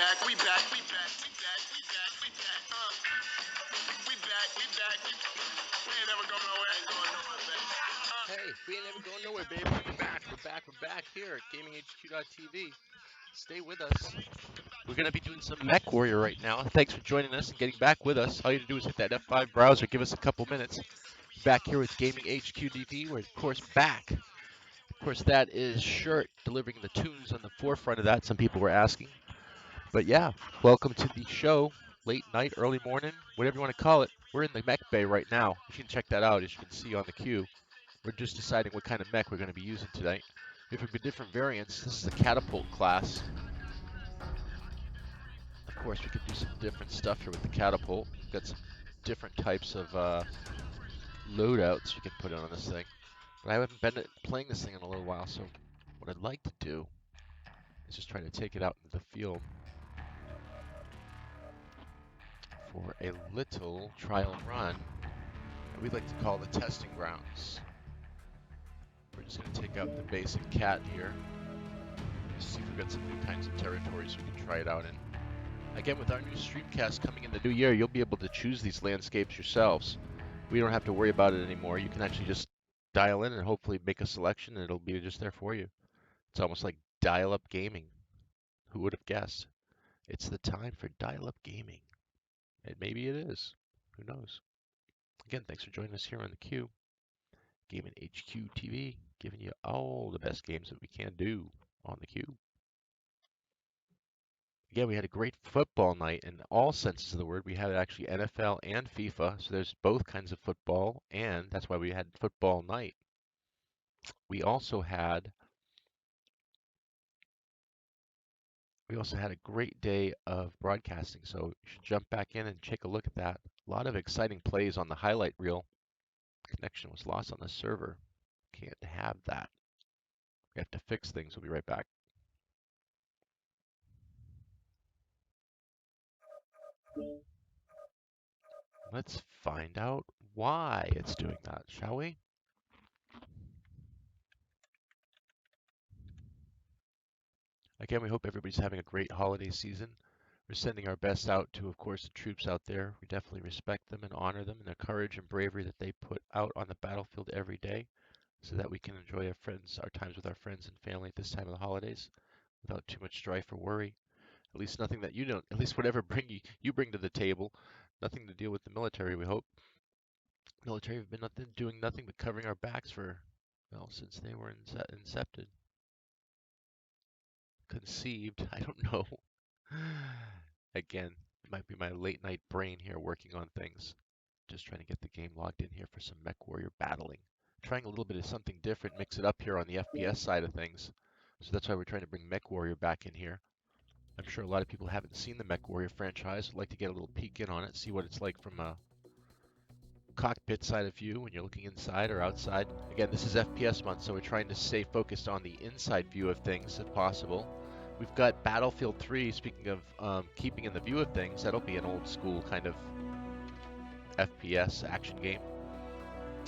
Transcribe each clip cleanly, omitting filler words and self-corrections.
back, we back, we back, we back, we back, we back, we back, we back, we ain't never going nowhere, ain't going nowhere, baby. Hey, we ain't never going nowhere, baby. We're back here at GamingHQ.TV. Stay with us. We're going to be doing some MechWarrior right now. Thanks for joining us and getting back with us. All you have to do is hit that F5 browser, give us a couple minutes. Back here with GamingHQTV, we're of course back. Of course, that is Shirt delivering the tunes on the forefront of that. Some people were asking. But yeah, welcome to the show. Late night, early morning, whatever you want to call it. We're in the mech bay right now. You can check that out, as you can see on the queue. We're just deciding what kind of mech we're going to be using tonight. We have different variants. This is the catapult class. Of course, we can do some different stuff here with the catapult. We've got some different types of loadouts you can put on this thing. But I haven't been playing this thing in a little while, so what I'd like to do is just try to take it out into the field for a little trial run that we'd like to call the testing grounds. We're just going to take out the basic cat here. See if we've got some new kinds of territories we can try it out in. Again, with our new streamcast coming in the new year, you'll be able to choose these landscapes yourselves. We don't have to worry about it anymore. You can actually just dial in and hopefully make a selection, and it'll be just there for you. It's almost like dial-up gaming. Who would have guessed? It's the time for dial-up gaming. And maybe it is. Who knows? Again, thanks for joining us here on the Q. GamingHQTV, giving you all the best games that we can do on the Q. Again, we had a great football night in all senses of the word. We had actually NFL and FIFA, so there's both kinds of football, and that's why we had football night. We also had a great day of broadcasting, so you should jump back in and take a look at that. A lot of exciting plays on the highlight reel. Connection was lost on the server. Can't have that. We have to fix things. We'll be right back. Let's find out why it's doing that, shall we? Again, we hope everybody's having a great holiday season. We're sending our best out to, of course, the troops out there. We definitely respect them and honor them and the courage and bravery that they put out on the battlefield every day so that we can enjoy our times with our friends and family at this time of the holidays without too much strife or worry. At least nothing that at least whatever you bring to the table, nothing to deal with the military, we hope. The military have been doing nothing but covering our backs since they were incepted. Conceived, I don't know. Again, it might be my late night brain here working on things. Just trying to get the game logged in here for some MechWarrior battling. Trying a little bit of something different, mix it up here on the FPS side of things. So that's why we're trying to bring MechWarrior back in here. I'm sure a lot of people haven't seen the MechWarrior franchise. Would like to get a little peek in on it, see what it's like from a cockpit side of view when you're looking inside or outside. Again, this is FPS month, so we're trying to stay focused on the inside view of things if possible. We've got Battlefield 3, speaking of keeping in the view of things. That'll be an old school kind of FPS action game.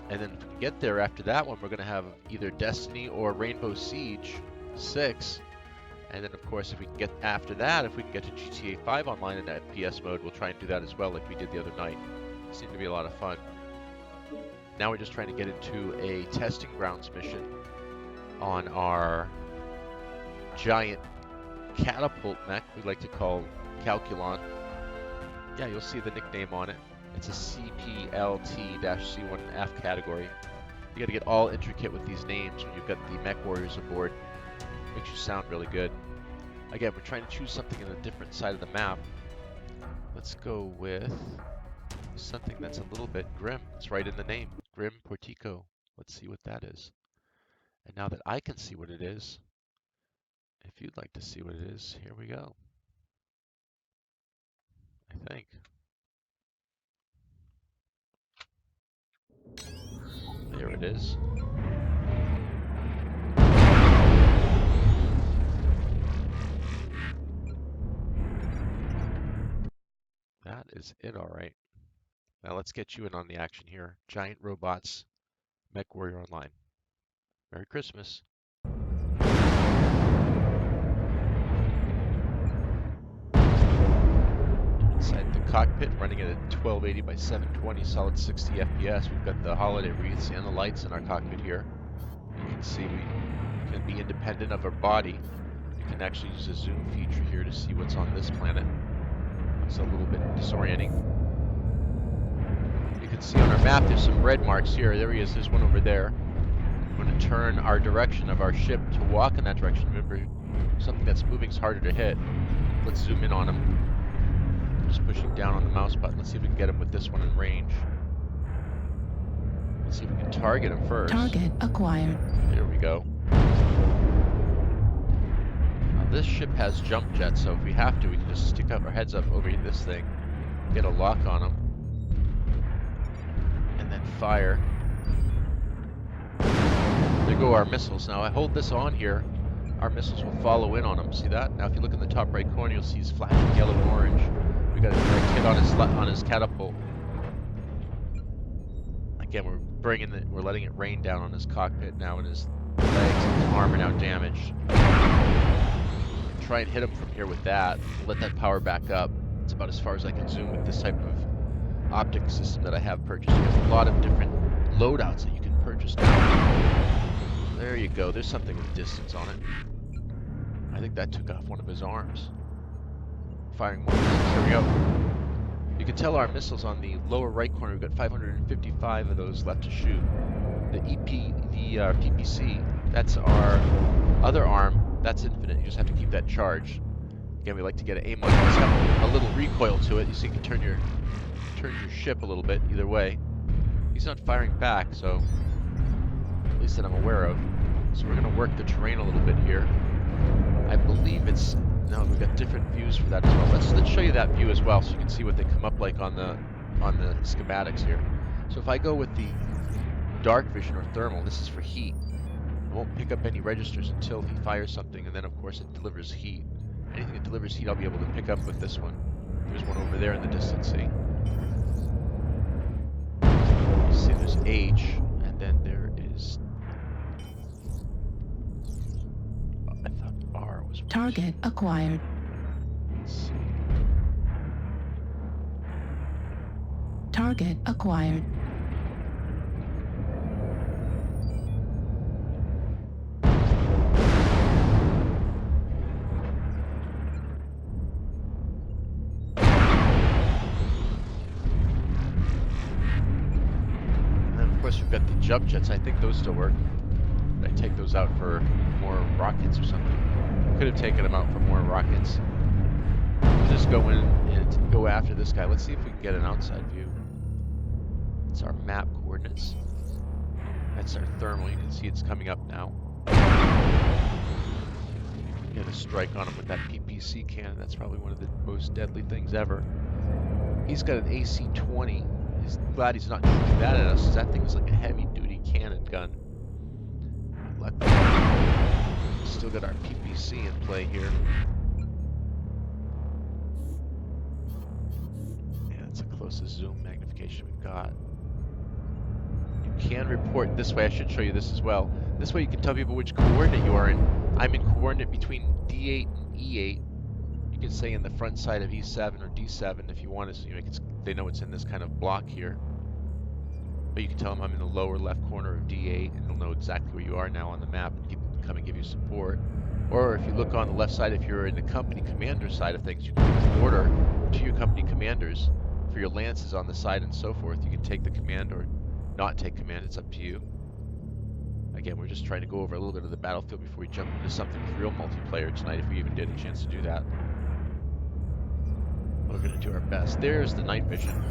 And then if we can get there after that one, we're going to have either Destiny or Rainbow Siege 6. And then, of course, if we can get after that, if we can get to GTA 5 online in FPS mode, we'll try and do that as well like we did the other night. It seemed to be a lot of fun. Now we're just trying to get into a testing grounds mission on our giant catapult mech we like to call Calculon. Yeah, you'll see the nickname on it. It's a CPLT-C1F category. You got to get all intricate with these names when you've got the MechWarriors aboard. Makes you sound really good. Again, we're trying to choose something in a different side of the map. Let's go with something that's a little bit grim. It's right in the name, Grim Portico. Let's see what that is. And now that I can see what it is, if you'd like to see what it is, here we go. I think. There it is. That is it, all right. Now let's get you in on the action here. Giant robots, MechWarrior Online. Merry Christmas. cockpit, running at a 1280 by 720, solid 60 FPS. We've got the holiday wreaths and the lights in our cockpit here. You can see we can be independent of our body. You can actually use a zoom feature here to see what's on this planet. It's a little bit disorienting. You can see on our map there's some red marks here. There he is, there's one over there. We're going to turn our direction of our ship to walk in that direction. Remember, something that's moving is harder to hit. Let's zoom in on him. Just pushing down on the mouse button. Let's see if we can get him with this one in range. Let's see if we can target him first. Target acquired. There we go. Now this ship has jump jets, so if we have to, we can just stick up our heads up over this thing, get a lock on him, and then fire. There go our missiles. Now I hold this on here, our missiles will follow in on him. See that? Now if you look in the top right corner, you'll see he's flashing yellow and orange. We got a direct hit on his catapult. Again, we're letting it rain down on his cockpit now, and his legs and his arm are now damaged. Try and hit him from here with that. Let that power back up. It's about as far as I can zoom with this type of optic system that I have purchased. You have a lot of different loadouts that you can purchase now. There you go. There's something with distance on it. I think that took off one of his arms. Firing more missiles. Here we go. You can tell our missiles on the lower right corner. We've got 555 of those left to shoot. The PPC, that's our other arm. That's infinite. You just have to keep that charged. Again, we like to get an aim on it. It's got a little recoil to it. You see, you can turn your ship a little bit either way. He's not firing back, so at least that I'm aware of. So we're going to work the terrain a little bit here. I believe it's... No, we've got different views for that as well. Let's show you that view as well, so you can see what they come up like on the schematics here. So if I go with the dark vision or thermal, this is for heat. It won't pick up any registers until he fires something, and then of course it delivers heat. Anything that delivers heat I'll be able to pick up with this one. There's one over there in the distance, see? You see there's H, and then there is... I thought R was... Target acquired. Let's see. Target acquired. We've got the jump jets. I think those still work. Did I take those out for more rockets or something? Could have taken them out for more rockets. We'll just go in and go after this guy. Let's see if we can get an outside view. It's our map coordinates. That's our thermal. You can see it's coming up now. Get a strike on him with that PPC cannon. That's probably one of the most deadly things ever. He's got an AC-20. He's glad he's not shooting that at us. That thing is like a heavy-duty cannon gun. Luckily, still got our PPC in play here. Yeah, that's the closest zoom magnification we've got. You can report this way. I should show you this as well. This way you can tell people which coordinate you are in. I'm in coordinate between D8 and E8. You can say in the front side of E7 or D7 if you want to. They know it's in this kind of block here. But you can tell them I'm in the lower left corner of D8, and they'll know exactly where you are now on the map and come and give you support. Or if you look on the left side, if you're in the company commander side of things, you can give an order to your company commanders for your lances on the side and so forth. You can take the command or not take command. It's up to you. Again, we're just trying to go over a little bit of the battlefield before we jump into something with real multiplayer tonight, if we even get a chance to do that. We're going to do our best. There's the night vision.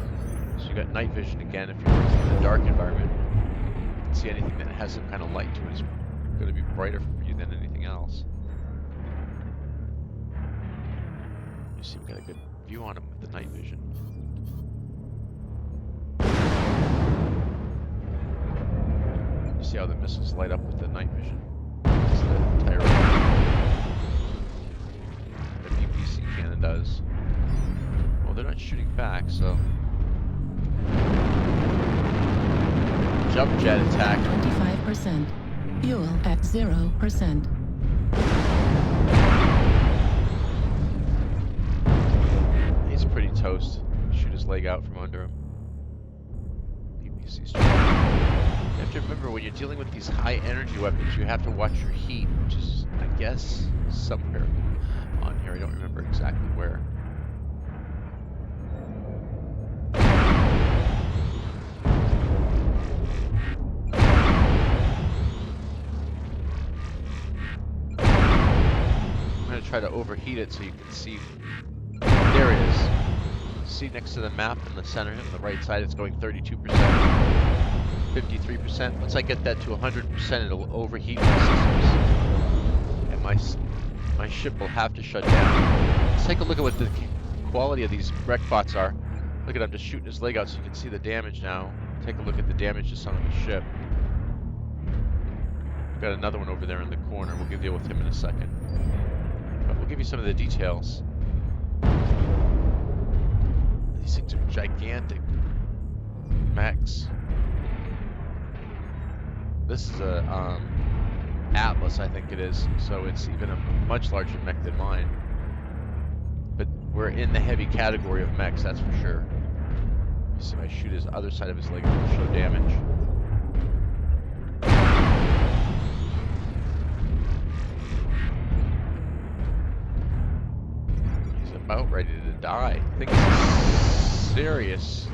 So you got night vision again. If you're working in a dark environment, you can see anything that has some kind of light to it is going to be brighter for you than anything else. You see, we got a good view on him with the night vision. You see how the missiles light up with the night vision? That's the entire the PPC cannon does. Well, they're not shooting back, so... Jump jet attack. 25%. Fuel at 0%. He's pretty toast. leg out from under him. BBC strike. You have to remember when you're dealing with these high energy weapons, you have to watch your heat, which is, I guess, somewhere on here. I don't remember exactly where. I'm going to try to overheat it so you can see. There it is. See next to the map in the center, on the right side, it's going 32%, 53%. Once I get that to 100%, it'll overheat my systems, and my ship will have to shut down. Let's take a look at what the quality of these wreck bots are. Look at him just shooting his leg out so you can see the damage now. Take a look at the damage just on the ship. We've got another one over there in the corner. We'll deal with him in a second. But we'll give you some of the details. These things are gigantic mechs. This is a Atlas, I think it is, so it's even a much larger mech than mine. But we're in the heavy category of mechs, that's for sure. You see if I shoot his other side of his leg, it'll show damage. He's about ready to die. I think it's a serious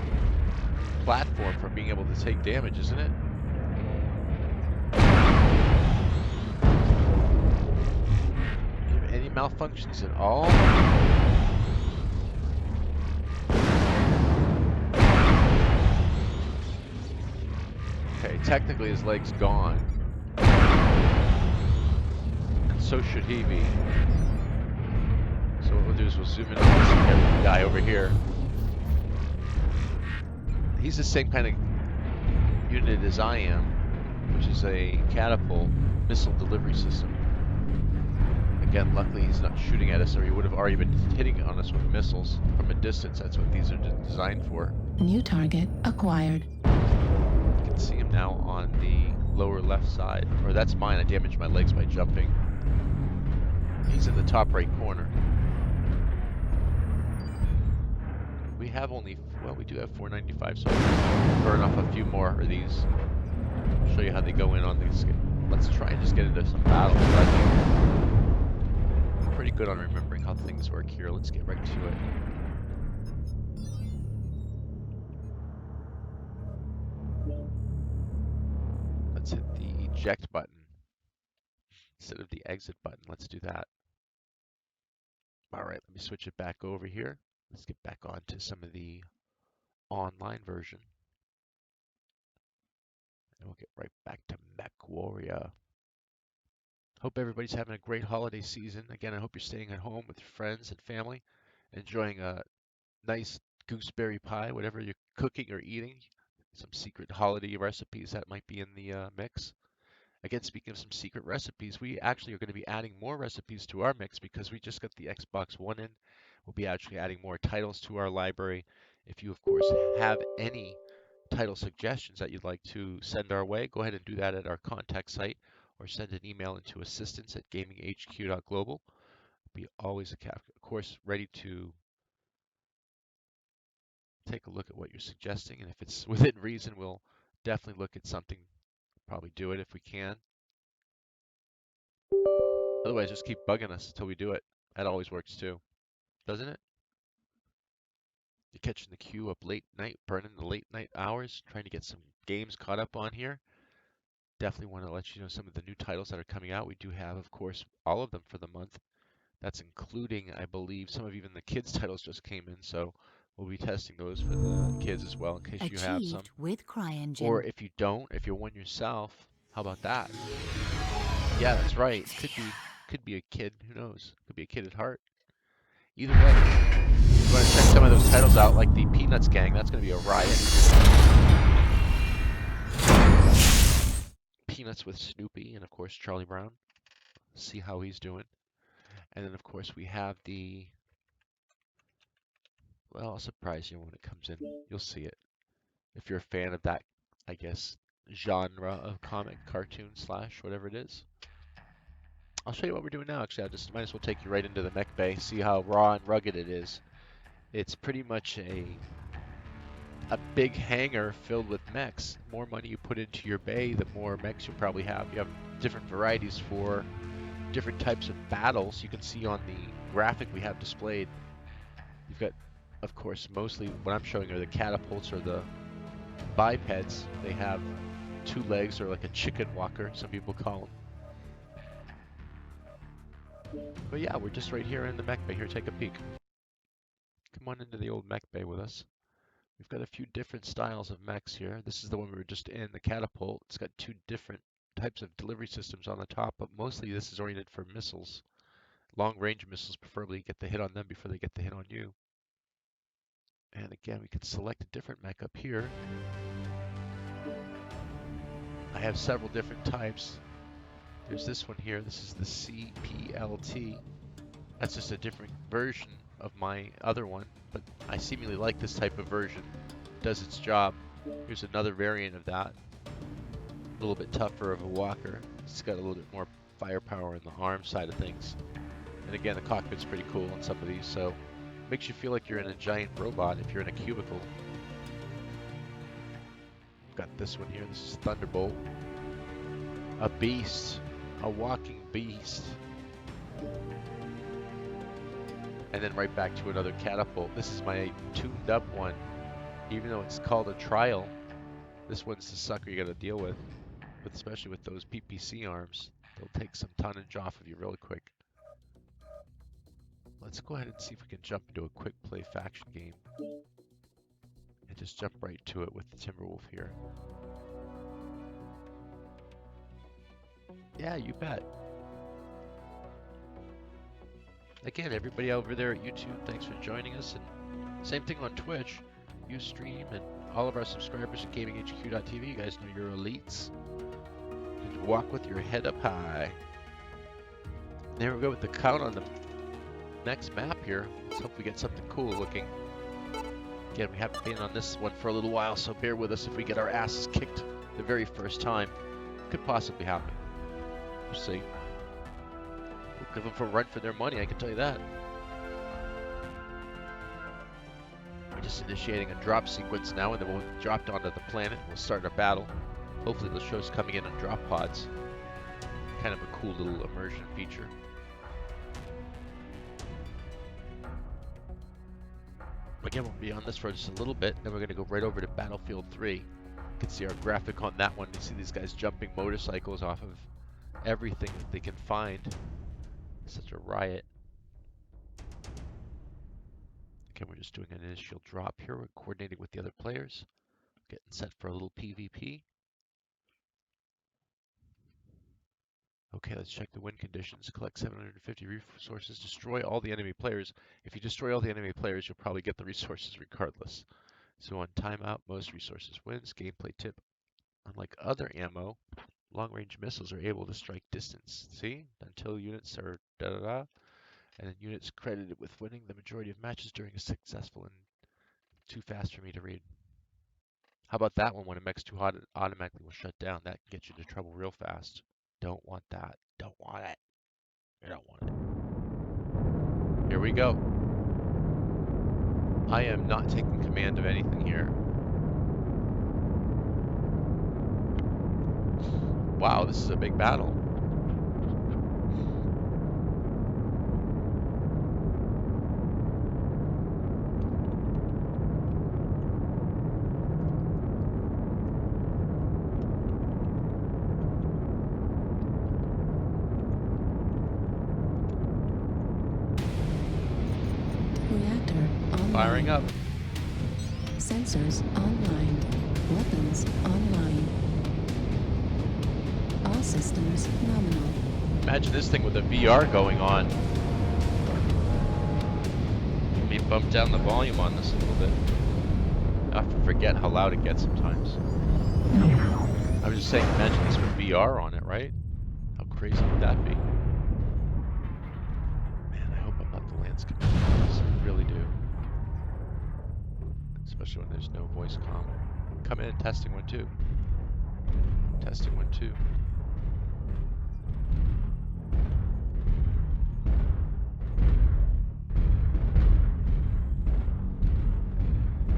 platform for being able to take damage, isn't it? Any malfunctions at all? Okay, technically his leg's gone. And so should he be. So what we'll do is we'll zoom in on this guy over here. He's the same kind of unit as I am, which is a catapult missile delivery system. Again, luckily he's not shooting at us, or he would have already been hitting on us with missiles from a distance. That's what these are designed for. New target acquired. You can see him now on the lower left side. Or that's mine. I damaged my legs by jumping. He's in the top right corner. We have only, well, we do have 495, so I'll burn off a few more of these. I'll show you how they go in on these. Let's try and just get into some battles. I think I'm pretty good on remembering how things work here. Let's get right to it. Let's hit the eject button instead of the exit button. Let's do that. All right, let me switch it back over here. Let's get back on to some of the online version. And we'll get right back to MechWarrior. Hope everybody's having a great holiday season. Again, I hope you're staying at home with your friends and family, enjoying a nice gooseberry pie, whatever you're cooking or eating. Some secret holiday recipes that might be in the mix. Again, speaking of some secret recipes, we actually are going to be adding more recipes to our mix because we just got the Xbox One in. We'll be actually adding more titles to our library. If you, of course, have any title suggestions that you'd like to send our way, go ahead and do that at our contact site or send an email into assistance@gaminghq.global. We'll be always, of course, ready to take a look at what you're suggesting. And if it's within reason, we'll definitely look at something, probably do it if we can. Otherwise, just keep bugging us until we do it. That always works too, doesn't it? You're catching the queue up late night, burning the late night hours, trying to get some games caught up on here. Definitely want to let you know some of the new titles that are coming out. We do have, of course, all of them for the month. That's including, I believe, some of even the kids' titles just came in, so we'll be testing those for the kids as well in case you have some. With CryEngine. Or if you don't, if you're one yourself, how about that? Yeah, that's right. Could be a kid. Who knows? Could be a kid at heart. Either way, you want to check some of those titles out, like the Peanuts Gang. That's going to be a riot. Peanuts with Snoopy and, of course, Charlie Brown. See how he's doing. And then, of course, we have the... Well, I'll surprise you when it comes in. You'll see it. If you're a fan of that, I guess, genre of comic, cartoon, slash, whatever it is. I'll show you what we're doing now. Actually, I just might as well take you right into the mech bay, see how raw and rugged it is. It's pretty much a a big hangar filled with mechs. The more money you put into your bay, the more mechs you'll probably have. You have different varieties for different types of battles. You can see on the graphic we have displayed. You've got, of course, mostly what I'm showing are the catapults or the bipeds. They have 2 legs, or like a chicken walker, some people call them. But yeah, we're just right here in the mech bay. Here, take a peek. Come on into the old mech bay with us. We've got a few different styles of mechs here. This is the one we were just in, the catapult. It's got 2 different types of delivery systems on the top, but mostly this is oriented for missiles. Long-range missiles, preferably get the hit on them before they get the hit on you. And again, we can select a different mech up here. I have several different types. There's this one here. This is the CPLT. That's just a different version of my other one, but I seemingly like this type of version. It does its job. Here's another variant of that. A little bit tougher of a walker. It's got a little bit more firepower in the arm side of things. And again, the cockpit's pretty cool on some of these, so it makes you feel like you're in a giant robot if you're in a cubicle. I've got this one here. This is Thunderbolt. A beast. A walking beast. And then right back to another catapult. This is my tuned up one. Even though it's called a trial, this one's the sucker you gotta deal with. But especially with those PPC arms, they'll take some tonnage off of you really quick. Let's go ahead and see if we can jump into a quick play faction game. And just jump right to it with the Timberwolf here. Yeah, you bet. Again, everybody over there at YouTube, thanks for joining us. And same thing on Twitch, Ustream, and all of our subscribers at GamingHQ.TV. You guys know you're elites. You walk with your head up high. There we go with the count on the next map here. Let's hope we get something cool looking. Again, we haven't been on this one for a little while, so bear with us if we get our asses kicked the very first time. Could possibly happen. We'll see. We'll give them a run for their money, I can tell you that. We're just initiating a drop sequence now, and then we'll drop onto the planet. We'll start our battle. Hopefully they'll show us coming in on drop pods. Kind of a cool little immersion feature. Again, we'll be on this for just a little bit, then we're going to go right over to Battlefield 3. You can see our graphic on that one. You see these guys jumping motorcycles off of everything that they can find. Such a riot. Again, we're just doing an initial drop here. We're coordinating with the other players. Getting set for a little PvP. Okay, let's check the win conditions. Collect 750 resources. Destroy all the enemy players. If you destroy all the enemy players, you'll probably get the resources regardless. So on timeout, most resources wins. Gameplay tip. Unlike other ammo, long-range missiles are able to strike distance. See? Until units are da-da-da. And then units credited with winning the majority of matches during a successful and too fast for me to read. How about that one? When a mech's too hot, it automatically will shut down. That can get you into trouble real fast. Don't want that. Don't want it. You don't want it. Here we go. I am not taking command of anything here. Wow, this is a big battle. Firing up. Sensors online. Weapons online. All systems nominal. Imagine this thing with a VR going on. Let me bump down the volume on this a little bit. I often forget how loud it gets sometimes. I was just saying, imagine this with VR on it, right? How crazy would that be? Man, I hope I'm not the Lance Commander. I really do. Especially when there's no voice comm. Come in, testing 1 2. Testing 1 2.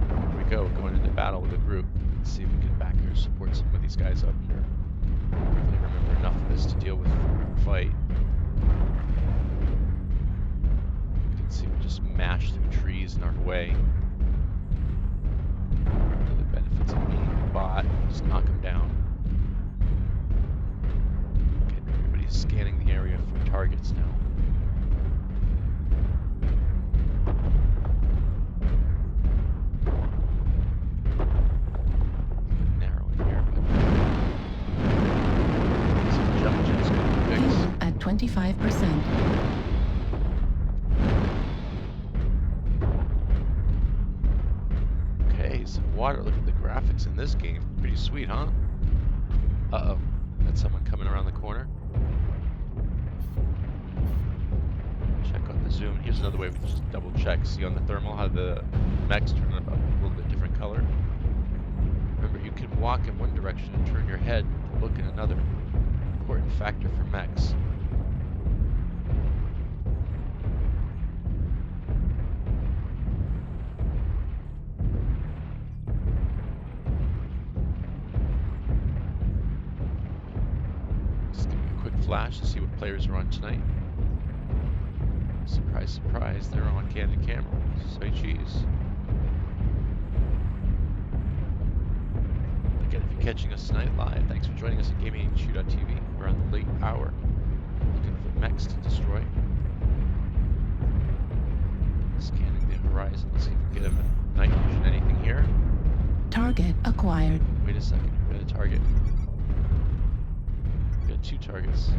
Here we go, going into battle. well with a group. Let's see if we can back or support some of these guys up here. Definitely remember enough of this to deal with the fight. You can see we just mash through trees in our way. One of the benefits of being a bot, just knock them down. Okay, everybody's scanning the area for targets now. Narrow in here, but some jump jets could be fixed. Fuel at 25%. Okay, some water. Look at the graphics in this game. Pretty sweet, huh? Uh-oh. That's someone coming around the corner. Check out the zoom. Here's another way we just double check. See on the thermal how the mechs turn up a little bit different color. Remember, you can walk in one direction and turn your head and look in another. Important factor for mechs. Just give me a quick flash to see what players are on tonight. Surprise, surprise, they're on candid camera. Say cheese. Again, if you're catching us tonight live, thanks for joining us at GamingHQTV. We're on the late hour, looking for mechs to destroy. Scanning the horizon, let's see if we can get a night vision. Anything here? Target acquired. Wait a second, we got a target. We got 2 targets.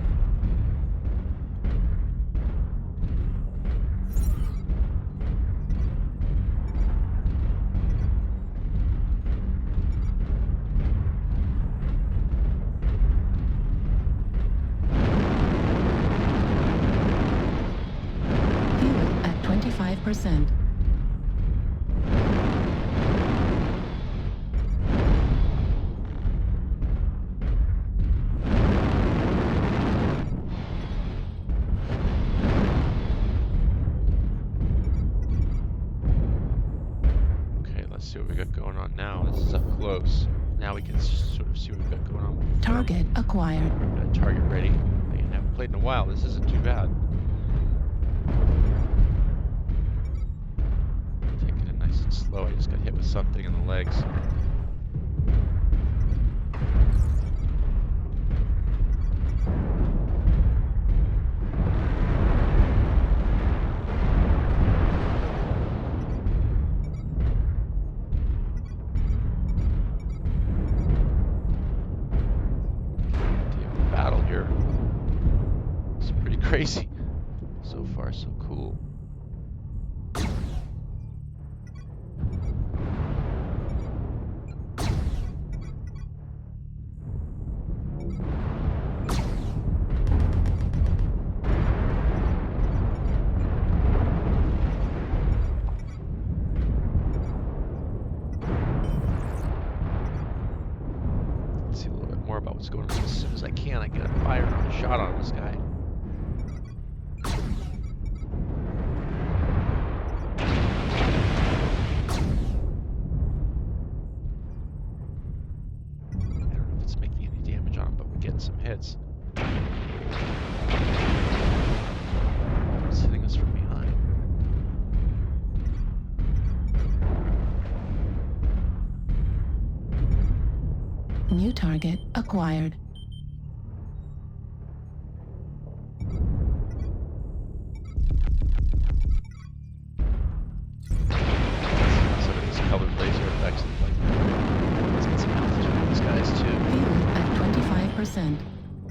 Fuel at 25%. Okay, let's see what we got going on now. This is up close. Now we can sort of see what we've got going on. With the Target acquired. got a target ready. They haven't played in a while. This isn't too bad. Taking it nice and slow. I just got hit with something in the legs. Battle here. It's pretty crazy. So far, so cool. See a little bit more about what's going on. As soon as I can, I get a fire and a shot on this guy. I don't know if it's making any damage on him, but we're getting some hits. It's hitting us from behind. New target acquired. Sort of these colored laser effects look like. Let's get some altitude on these guys too. Fuel at 25%.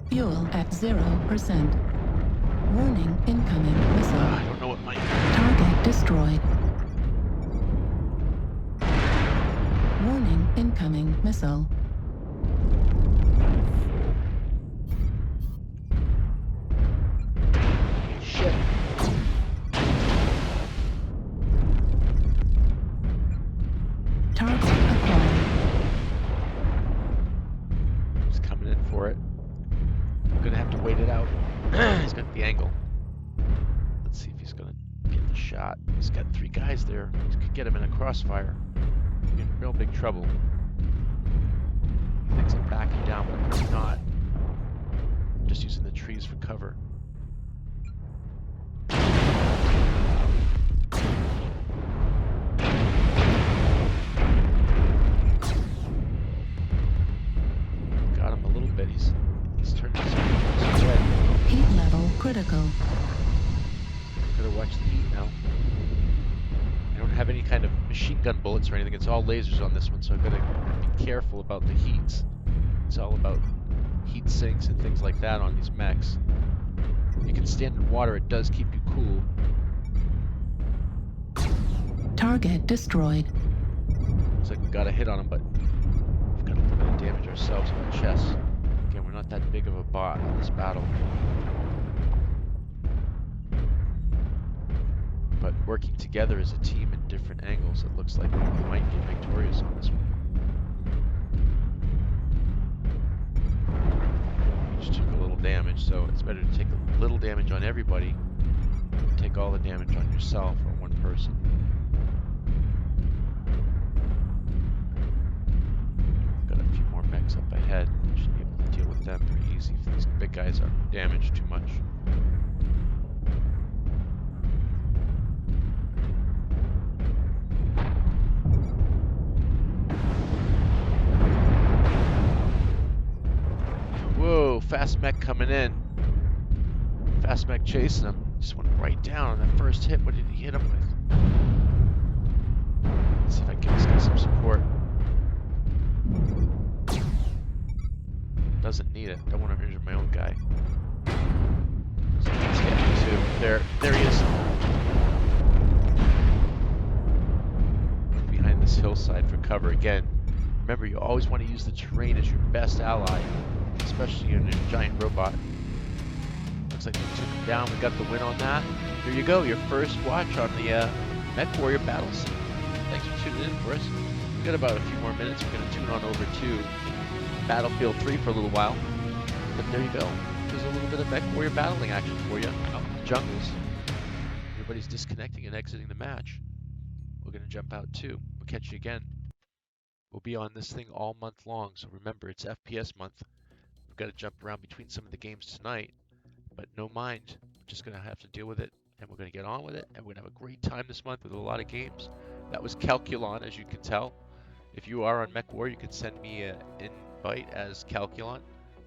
Fuel at 0%. Warning, incoming I missile. don't know what my Target destroyed. Warning, incoming missile. shit. Target acquired. He's coming in for it. I'm gonna have to wait it out. He's got the angle. Let's see if he's gonna get the shot. He's got 3 guys there. He could get him in a crossfire. You can real big trouble. He thinks I'm backing down, but I'm really not. I'm just using the trees for cover. Got him a little bit. He's turned his red. Heat level critical. Gotta watch the heat now. I don't have any kind of machine gun bullets or anything. It's all lasers on this one, so I've got to be careful about the heats. It's all about heat sinks and things like that on these mechs. You can stand in water, it does keep you cool. Target destroyed. Looks like we got a hit on him, but we've got a little bit of damage ourselves on the chest. Again, we're not that big of a bot on this battle. But working together as a team in different angles, it looks like we might be victorious on this one. We just took a little damage, so it's better to take a little damage on everybody than take all the damage on yourself or one person. Got a few more mechs up ahead. Should be able to deal with them pretty easy if these big guys are damaged too much. Whoa, fast mech coming in. Fast mech chasing him. Just went right down on that first hit. What did he hit him with? Let's see if I can give this guy some support. Doesn't need it. Don't want to injure my own guy. So let's get him too. There he is. Behind this hillside for cover again. Remember, you always want to use the terrain as your best ally, especially in a giant robot. Looks like we took him down. We got the win on that. Here you go, your first watch on the MechWarrior battle scene. Thanks for tuning in for us. We've got about a few more minutes. We're going to tune on over to Battlefield 3 for a little while. But there you go. There's a little bit of MechWarrior battling action for you out in the jungles. Everybody's disconnecting and exiting the match. We're going to jump out too. We'll catch you again. We'll be on this thing all month long, so remember, it's FPS month. We've got to jump around between some of the games tonight, but no mind. We're just going to have to deal with it, and we're going to get on with it, and we're going to have a great time this month with a lot of games. That was Calculon, as you can tell. If you are on MechWarrior, you can send me an invite as Calculon.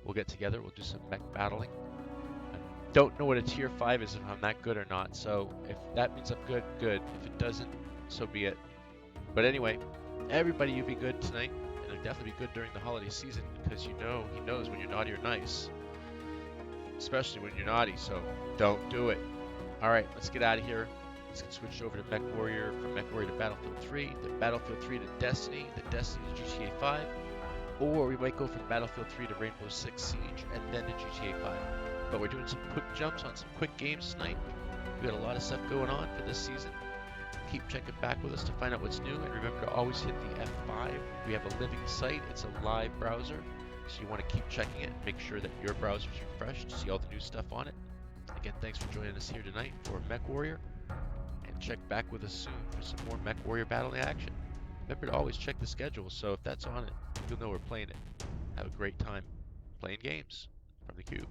We'll get together. We'll do some mech battling. I don't know what a tier 5 is, if I'm that good or not, so if that means I'm good, good. If it doesn't, so be it. But anyway, everybody, you be good tonight, and it'll definitely be good during the holiday season, because you know he knows when you're naughty or nice, especially when you're naughty, so don't do it. Alright, let's get out of here. Let's get switched over to MechWarrior, from MechWarrior to Battlefield 3, then Battlefield 3 to Destiny, then Destiny to GTA 5, or we might go from Battlefield 3 to Rainbow Six Siege, and then to GTA 5. But we're doing some quick jumps on some quick games tonight. We got a lot of stuff going on for this season. Keep checking back with us to find out what's new, and remember to always hit the F5. We have a living site. It's a live browser, so you want to keep checking it and make sure that your browser's refreshed to see all the new stuff on it. Again, thanks for joining us here tonight for MechWarrior, and check back with us soon for some more MechWarrior battling action. Remember to always check the schedule, so if that's on it, you'll know we're playing it. Have a great time playing games from the Cube.